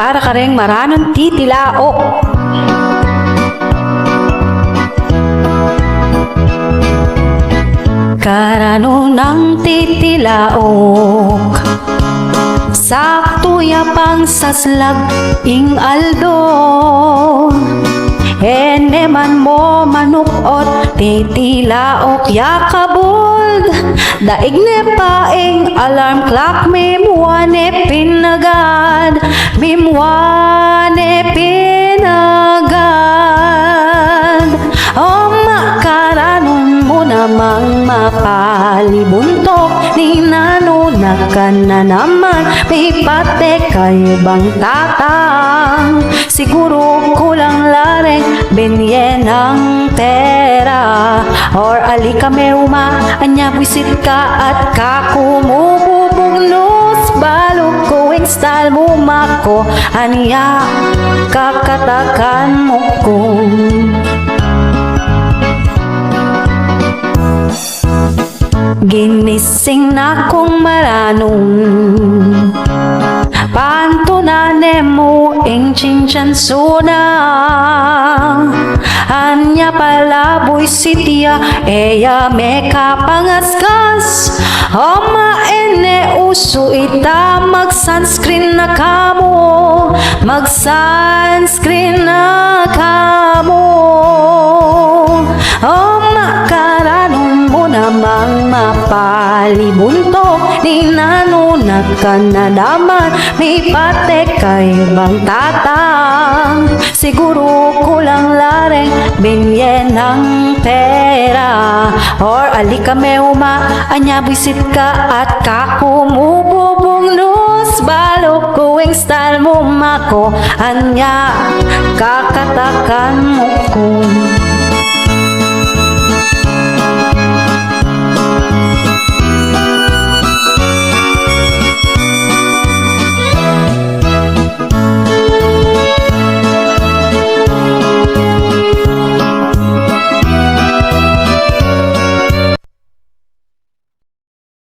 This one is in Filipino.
para ka ring maranong titilaok. Karano ng titilaok, sakto yapang saslag ing aldo. Ene man mo manukot, titilaok yakabod. Daig ne paing alarm clock, mimwane pinagad, mimwane pinagad. O makaranong mo namang mapalibuntok, ni nanuna ka na naman, may pate kayo bang tatang? Siguro kulang lareng binye ng pera, or ali ka meruma, anya buisit ka at kakumububugnos. Balog ko ang style mo mako, anya kakatakan mo kong ginising na kong maranong. Pantunane mo ing chinchantsuna, anya palaboy sitiya, eya me kapangaskas. O maene uso ita, mag-sunscreen na kamo, mag-sunscreen na kamo. O makaranong mo namang mapalibuntok, ni nanunag ka na naman, may pate kayo bang tatang? Siguro kulang lareng binye ng pera, or ali ka meuma, anya buisit ka at kakumububugnos. Balok ko ang style mo mako, anya kakatakan mo kong